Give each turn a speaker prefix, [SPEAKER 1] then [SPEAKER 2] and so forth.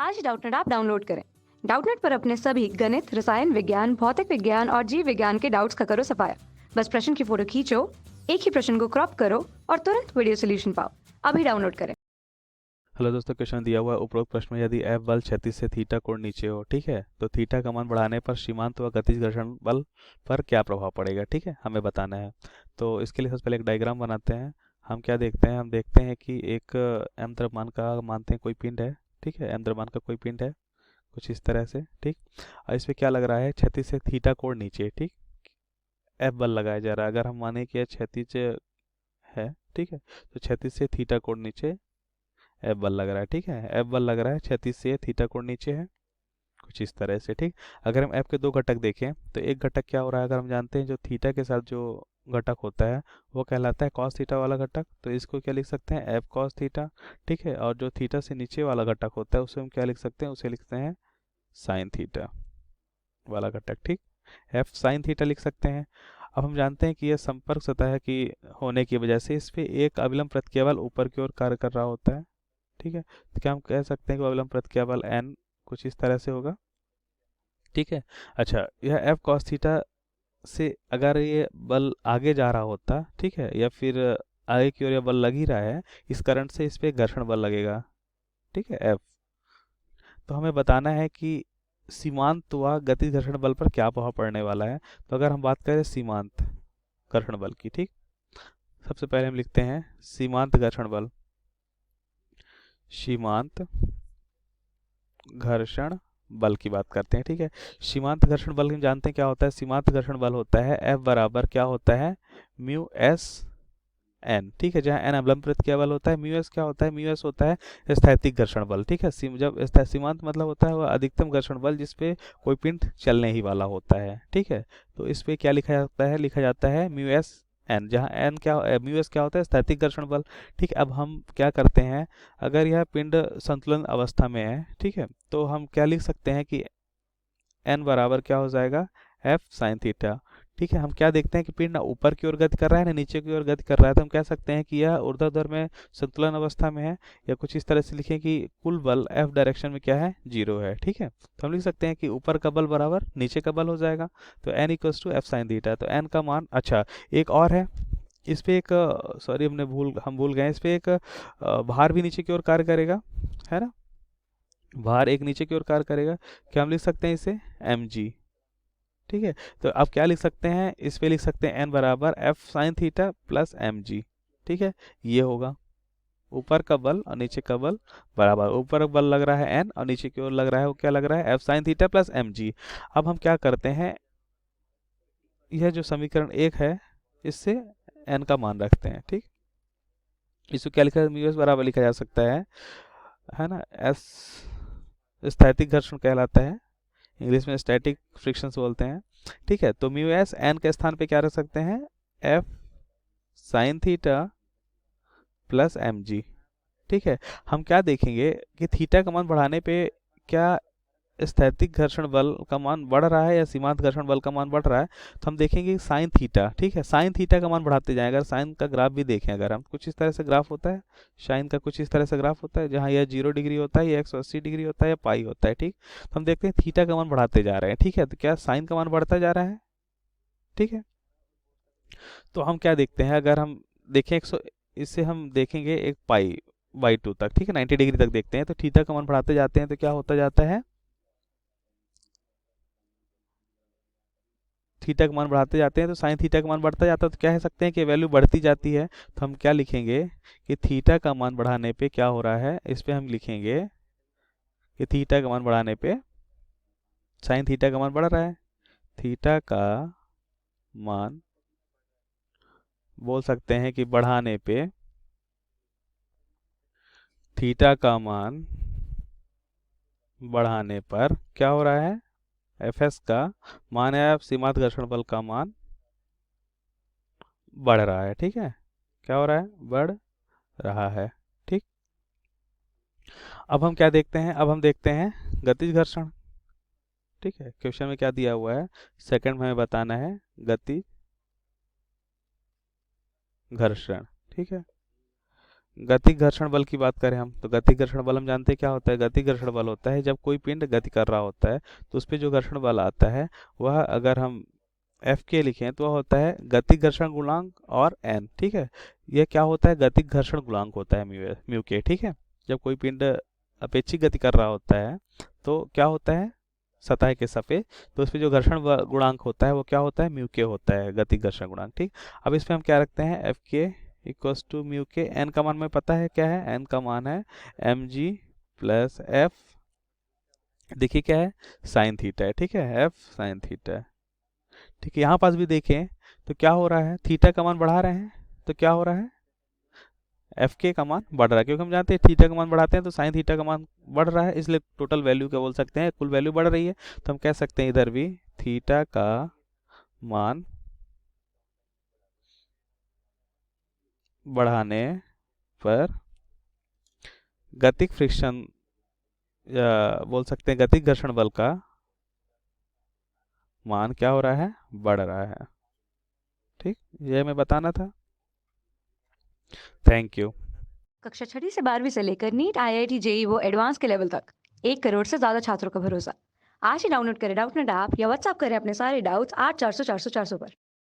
[SPEAKER 1] आज Doubtnut app download करें। Doubtnut पर अपने सभी गणित, रसायन विज्ञान, भौतिक विज्ञान और जीव विज्ञान के डाउट्स का करो सफाया। बस प्रश्न की फोटो खींचो, एक ही प्रश्न को क्रॉप करो और तुरंत वीडियो सोल्यूशन पाओ। अभी डाउनलोड करें।
[SPEAKER 2] हेलो दोस्तों, क्वेश्चन दिया हुआ है उपरोक्त प्रश्न में यदि F बल क्षैतिज से थीटा कोण नीचे हो, ठीक है, तो थीटा का मान बढ़ाने पर सीमांत व गतिज घर्षण बल पर क्या प्रभाव पड़ेगा, ठीक है, हमें बताना है। तो इसके लिए सबसे पहले एक डायग्राम बनाते हैं। हम क्या देखते हैं, हम देखते हैं कि एक m द्रव्यमान का मानते हैं कोई पिंड है, ठीक है, m द्रव्यमान का कोई पिंड है कुछ इस तरह से, ठीक। और इस पे क्या लग रहा है, क्षैतिज से थीटा कोण नीचे, ठीक, F बल लगाया जा रहा है। अगर हम माने कि यह क्षैतिज है, ठीक है, तो क्षैतिज से थीटा कोण नीचे एफ बल लग रहा है, ठीक है, एफ बल लग रहा है क्षैतिज से थीटा कोण नीचे है कुछ इस तरह से, ठीक। अगर हम एफ के दो घटक देखें तो एक घटक क्या हो रहा है, अगर हम जानते हैं जो थीटा के साथ जो घटक होता है वो कहलाता है कॉस थीटा वाला घटक, तो इसको क्या लिख सकते हैं, एफ कॉस थीटा, ठीक है। और जो थीटा से नीचे वाला घटक होता है उसे हम क्या लिख सकते हैं, उसे लिखते हैं साइन थीटा वाला घटक, ठीक, एफ साइन थीटा लिख सकते हैं। अब हम जानते हैं कि यह संपर्क सतह की होने की वजह से इस पे एक अविलंब प्रतिक्रिया बल ऊपर की ओर कार्य कर रहा होता है, ठीक है। तो क्या हम कह सकते हैं कि अविलंब प्रतिक्रिया बल n कुछ इस तरह से होगा, ठीक है। अच्छा, यह f cos थीटा से अगर ये बल आगे जा रहा होता, ठीक है, या फिर आगे की ओर यह बल लग ही रहा है, इस करंट से इस पे घर्षण बल लगेगा, ठीक है, f। तो हमें बताना है कि सीमांत व गतिज घर्षण बल पर क्या प्रभाव पड़ने वाला है। तो अगर हम बात करें सीमांत घर्षण बल की, ठीक, सबसे पहले हम लिखते हैं सीमांत घर्षण बल, सीमांत घर्षण बल की बात करते हैं, ठीक है। सीमांत घर्षण बल हम जानते हैं क्या होता है, सीमांत घर्षण बल होता है F बराबर क्या होता है, म्यू एस एन, ठीक है, जहाँ एन अवलंब प्रतिक्रिया बल होता है, म्यू एस क्या होता है, म्यू एस होता है स्थैतिक घर्षण बल, ठीक है। जब सीमांत मतलब होता है वह अधिकतम घर्षण बल जिसपे कोई पिंड चलने ही वाला होता है, ठीक है। तो इस पे क्या लिखा जाता है, लिखा जाता है म्यू एस एन, जहाँ एन क्या, म्यू एस क्या होता है, स्थैतिक घर्षण बल, ठीक। अब हम क्या करते हैं, अगर यह पिंड संतुलन अवस्था में है, ठीक है, तो हम क्या लिख सकते हैं कि एन बराबर क्या हो जाएगा, एफ साइन थीटा, ठीक है। हम क्या देखते हैं कि पिंड ना ऊपर की ओर गति कर रहा है ना नीचे की ओर गति कर रहा है, तो हम कह सकते हैं कि यह ऊर्ध्वाधर में संतुलन अवस्था में है, या कुछ इस तरह से लिखें कि कुल बल एफ डायरेक्शन में क्या है, जीरो है, ठीक है। तो हम लिख सकते हैं कि ऊपर का बल बराबर नीचे का बल हो जाएगा, तो N equals to F sine theta. तो एन का मान, अच्छा एक और है, इस पे एक सॉरी हम भूल गए, इस पे एक भार भी नीचे की ओर कार्य करेगा, है ना, भार एक नीचे की ओर कार्य करेगा, क्या हम लिख सकते हैं इसे एम जी, ठीक है। तो अब क्या लिख सकते हैं, इस पे लिख सकते हैं एन बराबर F sine theta plus M G, ठीक है। ये होगा ऊपर का बल और नीचे का बल बराबर, ऊपर बल लग रहा है एन और नीचे की ओर लग रहा है वो क्या लग रहा है, F sine theta plus M G. अब हम क्या करते हैं, यह जो समीकरण एक है इससे एन का मान रखते हैं, ठीक। इसको क्या लिखा म्यू एस बराबर लिखा जा सकता है ना, एस स्थैतिक घर्षण कहलाता है, इंग्लिश में स्टैटिक फ्रिक्शंस बोलते हैं, ठीक है। तो म्यू एस एन के स्थान पे क्या रख सकते हैं, F sine theta plus M G, ठीक है। हम क्या देखेंगे कि थीटा का मान बढ़ाने पे क्या स्थैतिक घर्षण बल का मान बढ़ रहा है या सीमांत घर्षण बल का मान बढ़ रहा है। तो हम देखेंगे साइन थीटा, ठीक है, साइन थीटा का मान बढ़ाते जाएं। अगर साइन का ग्राफ भी देखें, अगर हम कुछ इस तरह से ग्राफ होता है, साइन का कुछ इस तरह से ग्राफ होता है जहाँ यह 0 डिग्री होता है, यह 180 डिग्री होता है, या पाई होता है, ठीक। तो हम देखते हैं थीटा का मान बढ़ाते जा रहे हैं, ठीक है, तो क्या साइन का मान बढ़ता जा रहा है, ठीक है। तो हम क्या देखते हैं, अगर हम देखें 100, इससे हम देखेंगे एक पाई बाई 2 तक, ठीक है, 90 डिग्री तक देखते हैं, तो थीटा का मान बढ़ाते जाते हैं तो क्या होता जाता है, थीटा का मान बढ़ाते जाते हैं तो साइन थीटा का मान बढ़ता जाता है, तो कह सकते हैं कि वैल्यू बढ़ती जाती है। तो हम क्या लिखेंगे कि थीटा का मान बढ़ाने पे क्या हो रहा है, इस पे हम लिखेंगे कि थीटा का मान बढ़ाने पे साइन थीटा का मान बढ़ रहा है, थीटा का मान बोल सकते हैं कि बढ़ाने पे थीटा का मान बढ़ाने पर क्या हो रहा है, एफ एस का मान है सीमांत घर्षण बल का मान बढ़ रहा है, ठीक है, क्या हो रहा है, बढ़ रहा है, ठीक। अब हम क्या देखते हैं, अब हम देखते हैं गतिज घर्षण, ठीक है। क्वेश्चन में क्या दिया हुआ है, सेकंड में हमें बताना है गति घर्षण, ठीक है। गति घर्षण बल की बात करें हम, तो गति घर्षण बल हम जानते हैं क्या होता है। गति घर्षण बल होता है जब कोई पिंड गति कर रहा होता है तो उस पर जो घर्षण बल आता है वह अगर हम एफ के लिखें तो वह होता है गति घर्षण गुणांक और एन, ठीक है। यह क्या होता है, गति घर्षण गुणांक होता है म्यू के, ठीक है। जब कोई पिंड अपेक्षित गति कर रहा होता है तो क्या होता है, सतह के सफे, तो उसपे जो घर्षण गुणांक होता है वो क्या होता है, म्यू के होता है, गति घर्षण गुणांक, ठीक। अब इसमें हम क्या रखते हैं, एफ के इक्वल्स टू म्यू के, एन का मान में पता है क्या है, एन का मान है एम जी प्लस एफ, देखिए क्या है, साइन थीटा है, ठीक है, एफ साइन थीटा है, ठीक है। यहाँ पास भी देखें तो क्या हो रहा है, थीटा का मान बढ़ा रहे हैं तो क्या हो रहा है, एफ के का मान बढ़ रहा है, क्योंकि हम जानते हैं थीटा का मान बढ़ाते हैं तो साइन थीटा का मान बढ़ रहा है, इसलिए टोटल वैल्यू क्या बोल सकते हैं, कुल वैल्यू बढ़ रही है। तो हम कह सकते हैं इधर भी थीटा का मान बढ़ाने पर गतिक फ्रिक्शन या बोल सकते हैं गतिक घर्षण बल का मान क्या हो रहा है, बढ़ रहा है, ठीक, ये हमें बताना था। Thank you.
[SPEAKER 1] कक्षा 6वीं से 12वीं से लेकर नीट, आईआईटी, जेई वो एडवांस के लेवल तक 1 करोड़ से ज्यादा छात्रों का भरोसा। आज ही डाउनलोड करें डाउटनेट ऐप या व्हाट्सएप करें अपने सारे डाउट्स 8400 400 400 पर।